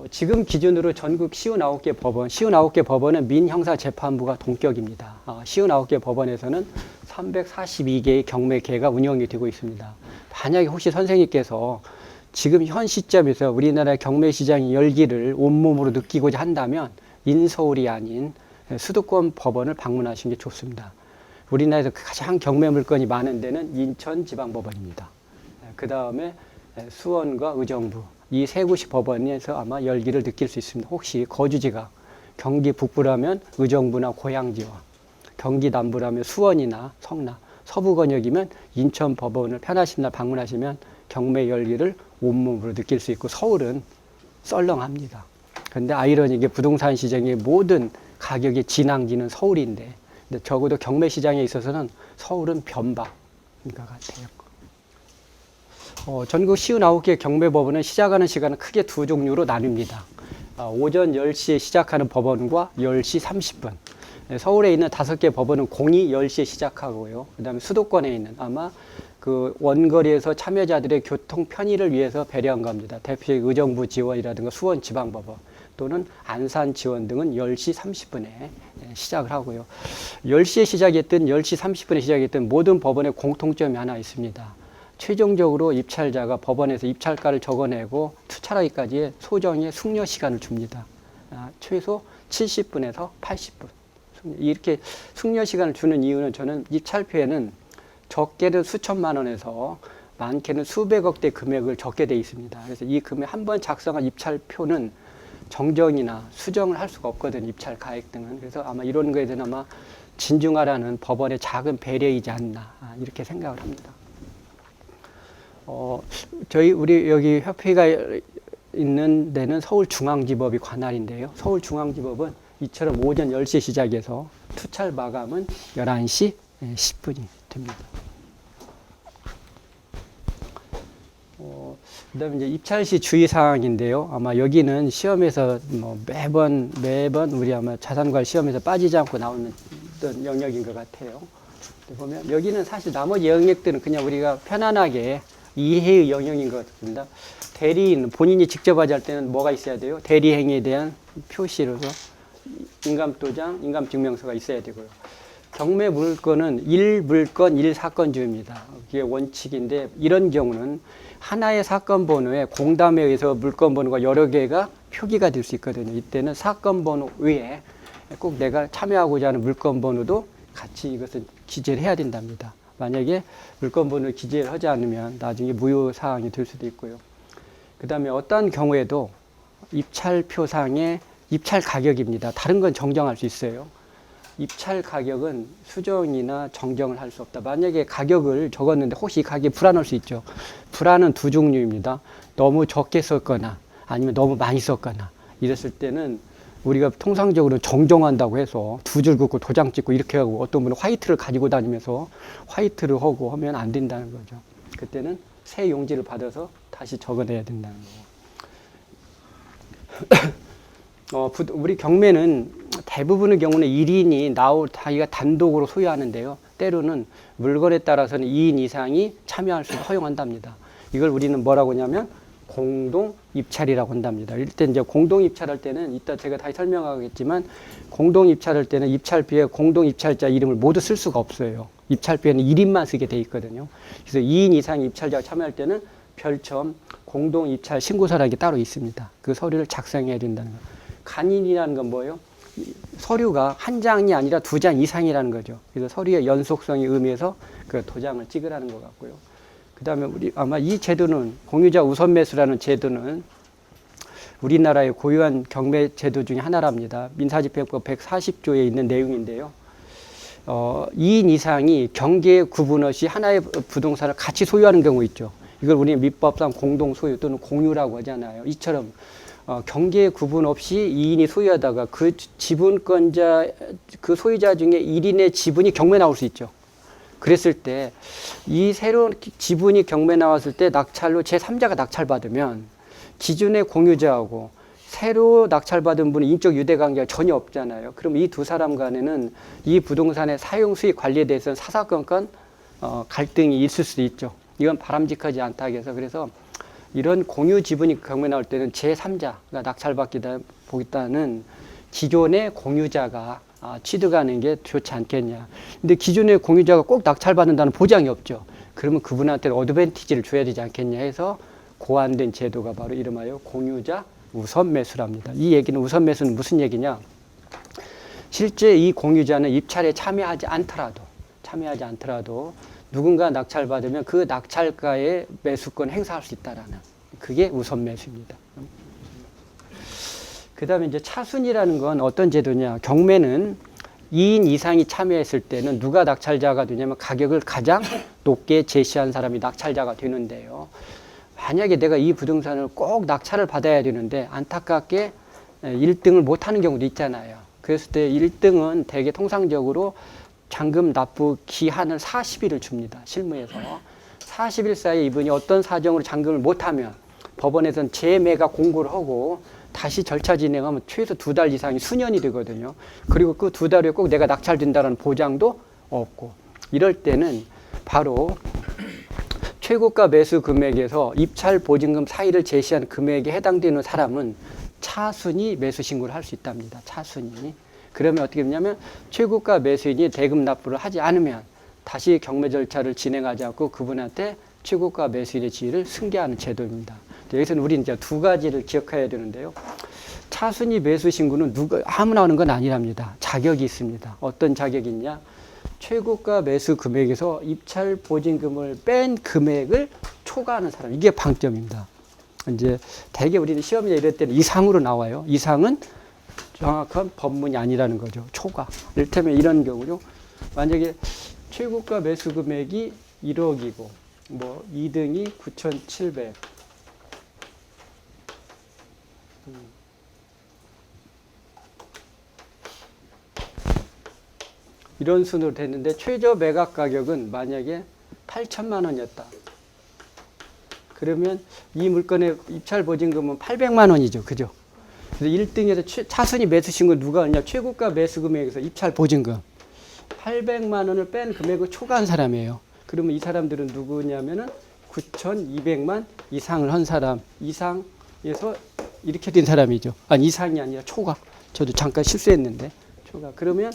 지금 기준으로 전국 59개 법원, 59개 법원은 민형사재판부가 동격입니다. 59개 법원에서는 342개의 경매계가 운영이 되고 있습니다. 만약에 혹시 선생님께서 지금 현 시점에서 우리나라 경매 시장이 열기를 온몸으로 느끼고자 한다면 인서울이 아닌 수도권 법원을 방문하시는 게 좋습니다. 우리나라에서 가장 경매 물건이 많은 데는 인천지방법원입니다. 그 다음에 수원과 의정부, 이 세 곳이 법원에서 아마 열기를 느낄 수 있습니다. 혹시 거주지가 경기 북부라면 의정부나 고양지와, 경기 남부라면 수원이나 성남, 서부 권역이면 인천 법원을 편하신 날 방문하시면 경매 열기를 온몸으로 느낄 수 있고, 서울은 썰렁합니다. 그런데 아이러니하게 부동산 시장의 모든 가격의 진앙지는 서울인데, 근데 적어도 경매 시장에 있어서는 서울은 변방인 것 같아요. 전국 59개 경매법원은 시작하는 시간은 크게 두 종류로 나뉩니다. 오전 10시에 시작하는 법원과 10시 30분. 서울에 있는 5개 법원은 공이 10시에 시작하고요. 그 다음에 수도권에 있는 아마 그 원거리에서 참여자들의 교통 편의를 위해서 배려한 겁니다. 대표적인 의정부 지원이라든가 수원 지방법원 또는 안산 지원 등은 10시 30분에 시작을 하고요. 10시에 시작했든 10시 30분에 시작했든 모든 법원에 공통점이 하나 있습니다. 최종적으로 입찰자가 법원에서 입찰가를 적어내고 투찰하기까지의 소정의 숙려 시간을 줍니다. 최소 70분에서 80분. 이렇게 숙려 시간을 주는 이유는, 저는 입찰표에는 적게는 수천만 원에서 많게는 수백억대 금액을 적게 돼 있습니다. 그래서 이 금액 한 번 작성한 입찰표는 정정이나 수정을 할 수가 없거든요. 입찰 가액 등은. 그래서 아마 이런 거에 대해서는 아마 진중하라는 법원의 작은 배려이지 않나, 이렇게 생각을 합니다. 우리 여기 협회가 있는 데는 서울중앙지법이 관할인데요. 서울중앙지법은 이처럼 오전 10시에 시작해서 투찰 마감은 11시 10분이 됩니다. 그 다음에 이제 입찰 시 주의사항인데요. 아마 여기는 시험에서 매번 우리 아마 자산관 시험에서 빠지지 않고 나오는 영역인 것 같아요. 보면 여기는 사실 나머지 영역들은 그냥 우리가 편안하게 이해의 영역인 것 같습니다. 대리인, 본인이 직접 하지 할 때는 뭐가 있어야 돼요? 대리행위에 대한 표시로서 인감도장, 인감증명서가 있어야 되고요. 경매 물건은 1물건 1사건주입니다. 그게 원칙인데, 이런 경우는 하나의 사건 번호에 공담에 의해서 물건 번호가 여러 개가 표기가 될 수 있거든요. 이때는 사건 번호 외에 꼭 내가 참여하고자 하는 물건 번호도 같이 이것을 기재를 해야 된답니다. 만약에 물건 번호를 기재를 하지 않으면 나중에 무효 사항이 될 수도 있고요. 그 다음에 어떤 경우에도 입찰표상의 입찰 가격입니다. 다른 건 정정할 수 있어요. 입찰 가격은 수정이나 정정을 할 수 없다. 만약에 가격을 적었는데 혹시 이 가격이 불안할 수 있죠. 불안은 두 종류입니다. 너무 적게 썼거나 아니면 너무 많이 썼거나 이랬을 때는 우리가 통상적으로 정정한다고 해서 두 줄 긋고 도장 찍고 이렇게 하고, 어떤 분은 화이트를 가지고 다니면서 화이트를 하고 하면 안 된다는 거죠. 그때는 새 용지를 받아서 다시 적어내야 된다는 거고. 우리 경매는 대부분의 경우는 1인이 자기가 단독으로 소유하는데요. 때로는 물건에 따라서는 2인 이상이 참여할 수 허용한답니다. 이걸 우리는 뭐라고 하냐면 공동 입찰이라고 한답니다. 일단 이제 공동 입찰할 때는 이따 제가 다시 설명하겠지만, 공동 입찰할 때는 입찰표에 공동 입찰자 이름을 모두 쓸 수가 없어요. 입찰표에는 1인만 쓰게 돼 있거든요. 그래서 2인 이상 입찰자가 참여할 때는 별첨 공동 입찰 신고서라는 게 따로 있습니다. 그 서류를 작성해야 된다는 거. 간인이라는 건 뭐예요? 서류가 한 장이 아니라 2장 이상이라는 거죠. 그래서 서류의 연속성이 의미해서 그 도장을 찍으라는 것 같고요. 그 다음에 아마 이 제도는, 공유자 우선 매수라는 제도는 우리나라의 고유한 경매 제도 중에 하나랍니다. 민사집행법 140조에 있는 내용인데요. 2인 이상이 경계 구분 없이 하나의 부동산을 같이 소유하는 경우 있죠. 이걸 우리는 민법상 공동 소유 또는 공유라고 하잖아요. 이처럼 경계 구분 없이 2인이 소유하다가 그 지분권자, 그 소유자 중에 1인의 지분이 경매 나올 수 있죠. 그랬을 때 이 새로운 지분이 경매 나왔을 때 낙찰로 제3자가 낙찰받으면 기존의 공유자하고 새로 낙찰받은 분의 인적 유대관계가 전혀 없잖아요. 그럼 이 두 사람 간에는 이 부동산의 사용 수익 관리에 대해서는 사사건건 갈등이 있을 수도 있죠. 이건 바람직하지 않다 해서, 그래서 이런 공유 지분이 경매 나올 때는 제3자가 낙찰받기보다는 기존의 공유자가 취득하는 게 좋지 않겠냐. 근데 기존의 공유자가 꼭 낙찰받는다는 보장이 없죠. 그러면 그분한테 어드밴티지를 줘야 되지 않겠냐 해서 고안된 제도가 바로 이름하여 공유자 우선 매수랍니다. 이 얘기는 우선 매수는 무슨 얘기냐? 실제 이 공유자는 입찰에 참여하지 않더라도 누군가 낙찰받으면 그 낙찰가의 매수권 행사할 수 있다라는 그게 우선 매수입니다. 그 다음에 이제 차순위라는 건 어떤 제도냐. 경매는 2인 이상이 참여했을 때는 누가 낙찰자가 되냐면 가격을 가장 높게 제시한 사람이 낙찰자가 되는데요. 만약에 내가 이 부동산을 꼭 낙찰을 받아야 되는데 안타깝게 1등을 못하는 경우도 있잖아요. 그랬을 때 1등은 대개 통상적으로 잔금 납부 기한을 40일을 줍니다. 실무에서. 40일 사이에 이분이 어떤 사정으로 잔금을 못하면 법원에서는 재매가 공고를 하고 다시 절차 진행하면 최소 2달 이상이 수년이 되거든요. 그리고 그 2달 후에 꼭 내가 낙찰된다는 보장도 없고 이럴 때는 바로 최고가 매수 금액에서 입찰 보증금 사이를 제시한 금액에 해당되는 사람은 차순위 매수 신고를 할 수 있답니다. 차순위. 그러면 어떻게 되냐면 최고가 매수인이 대금 납부를 하지 않으면 다시 경매 절차를 진행하지 않고 그분한테 최고가 매수인의 지위를 승계하는 제도입니다. 여기서는 우리는 이제 두 가지를 기억해야 되는데요. 차순위 매수 신고는 누가 아무나 하는 건 아니랍니다. 자격이 있습니다. 어떤 자격이 있냐? 최고가 매수 금액에서 입찰 보증금을 뺀 금액을 초과하는 사람. 이게 방점입니다. 이제 대개 우리는 시험이나 이럴 때는 이상으로 나와요. 이상은 정확한 법문이 아니라는 거죠. 초과. 이를테면 이런 경우요. 만약에 최고가 매수 금액이 1억이고 뭐 2등이 9,700. 이런 순으로 됐는데 최저 매각 가격은 만약에 8천만 원이었다. 그러면 이 물건의 입찰 보증금은 800만 원이죠. 그죠? 그래서 1등에서 차순위 매수 신고 누가 하냐? 최고가 매수 금액에서 입찰 보증금 800만 원을 뺀 금액을 초과한 사람이에요. 그러면 이 사람들은 누구냐면은 9,200만 이상을 한 사람, 이상에서 이렇게 된 사람이죠. 아니, 이상이 아니라 초과. 저도 잠깐 실수했는데 초과. 그러면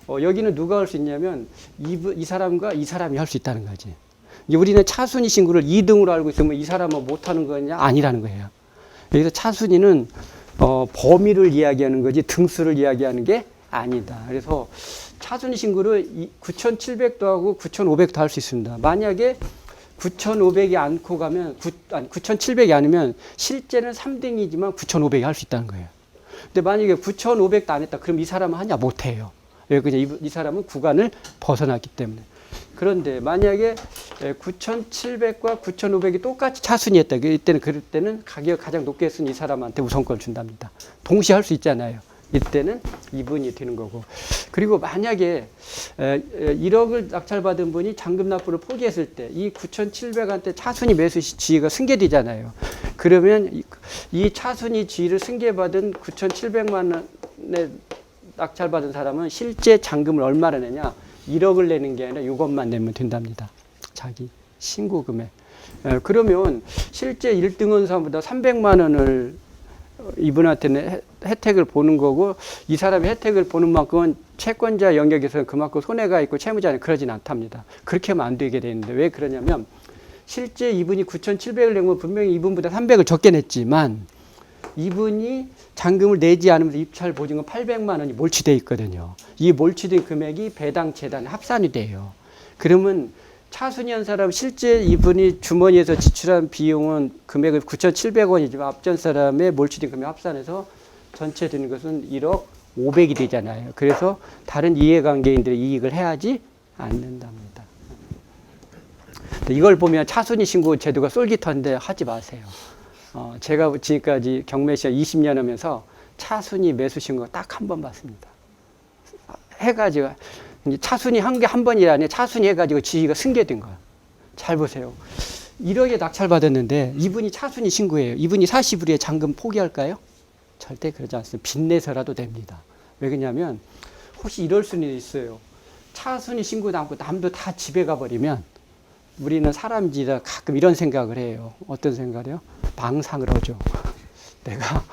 여기는 누가 할 수 있냐면 이 사람과 이 사람이 할 수 있다는 거지. 이제 우리는 차순위 신고를 2등으로 알고 있으면 이 사람은 못하는 거냐? 아니라는 거예요. 여기서 차순위는 범위를 이야기하는 거지 등수를 이야기하는 게 아니다. 그래서 차순위 신고를 9,700도 하고 9,500도 할 수 있습니다. 만약에 9,500이 않고 가면 9,700이 아니면 실제는 3등이지만 9,500이 할 수 있다는 거예요. 근데 만약에 9,500도 안 했다. 그럼 이 사람은 하냐? 못해요. 왜 그냥 이 사람은 구간을 벗어났기 때문에. 그런데 만약에 9,700과 9,500이 똑같이 차순위했다. 그럴 때는 가격 가장 높게 쓴 이 사람한테 우선권을 준답니다. 동시에 할 수 있잖아요. 이때는 이분이 되는 거고. 그리고 만약에 1억을 낙찰받은 분이 잔금 납부를 포기했을 때 이 9,700한테 차순위 매수 지위가 승계되잖아요. 그러면 이 차순위 지위를 승계받은 9,700만 원에 낙찰받은 사람은 실제 잔금을 얼마나 내냐? 1억을 내는 게 아니라 6억만 내면 된답니다. 자기 신고 금액. 그러면 실제 1등원 사람보다 300만 원을 이분한테는 혜택을 보는 거고 이 사람이 혜택을 보는 만큼은 채권자 영역에서는 그만큼 손해가 있고 채무자는 그러진 않답니다. 그렇게 하면 안 되게 되는데 왜 그러냐면 실제 이분이 9,700을 낸 건 분명히 이분보다 300을 적게 냈지만 이분이 잔금을 내지 않으면서 입찰 보증금 800만 원이 몰치되어 있거든요. 이 몰치된 금액이 배당 재단에 합산이 돼요. 그러면 차순위한 사람 실제 이분이 주머니에서 지출한 비용은 금액은 9,700원이지만 앞전 사람의 몰치된 금액 합산해서 전체 되는 것은 1억 500이 되잖아요. 그래서 다른 이해관계인들의 이익을 해야지 않는답니다. 이걸 보면 차순위 신고 제도가 쏠깃한데 하지 마세요. 제가 지금까지 경매 시장 20년 하면서 차순위 매수 신고 딱 한 번 봤습니다. 해가지고 차순위 한 게 한 번이 아니라 차순위 해가지고 지위가 승계된 거야. 잘 보세요. 1억에 낙찰받았는데 이분이 차순위 신고예요. 이분이 40일에 잔금 포기할까요? 절대 그러지 않습니다. 빚내서라도 됩니다. 왜 그러냐면 혹시 이럴 수는 있어요. 차순위 신고도 않고 남도 다 집에 가버리면 우리는 사람이라 가끔 이런 생각을 해요. 어떤 생각이요? 망상을 하죠. 내가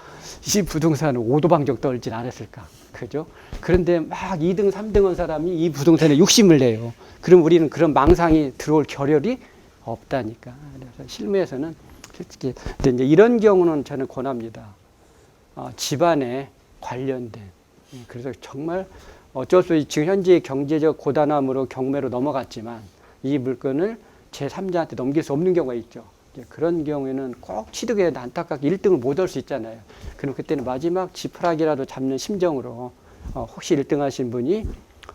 이 부동산을 오도방정 떨진 않았을까. 그죠? 그런데 막 2등, 3등 한 사람이 이 부동산에 욕심을 내요. 그럼 우리는 그런 망상이 들어올 겨를이 없다니까. 그래서 실무에서는 솔직히, 근데 이제 이런 경우는 저는 권합니다. 집안에 관련된. 그래서 정말 어쩔 수 없이 지금 현재 경제적 고단함으로 경매로 넘어갔지만 이 물건을 제3자한테 넘길 수 없는 경우가 있죠. 그런 경우에는 꼭 취득에 안타깝게 1등을 못 할 수 있잖아요. 그럼 그때는 마지막 지푸라기라도 잡는 심정으로 혹시 1등 하신 분이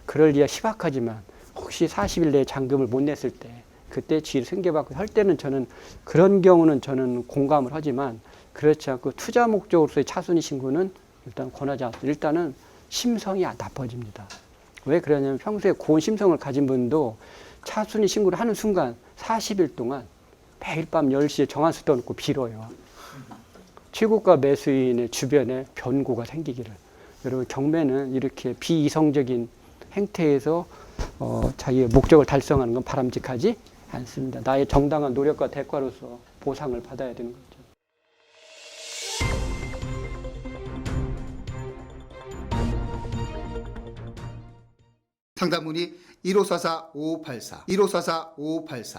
그럴 리가 희박하지만 혹시 40일 내에 잔금을 못 냈을 때 그때 지위를 승계받고 할 때는 저는 그런 경우는 저는 공감을 하지만 그렇지 않고 투자 목적으로서의 차순위 신고는 일단 권하지 않습니다. 일단은 심성이 나빠집니다. 왜 그러냐면 평소에 고운 심성을 가진 분도 차순위 신고를 하는 순간 40일 동안 매일 밤 10시에 정한수 떠놓고 빌어요. 최고가 매수인의 주변에 변고가 생기기를. 여러분 경매는 이렇게 비이성적인 행태에서 자기의 목적을 달성하는 건 바람직하지 않습니다. 나의 정당한 노력과 대가로서 보상을 받아야 되는 거죠. 상담 문의 1544-5584, 1544-5584.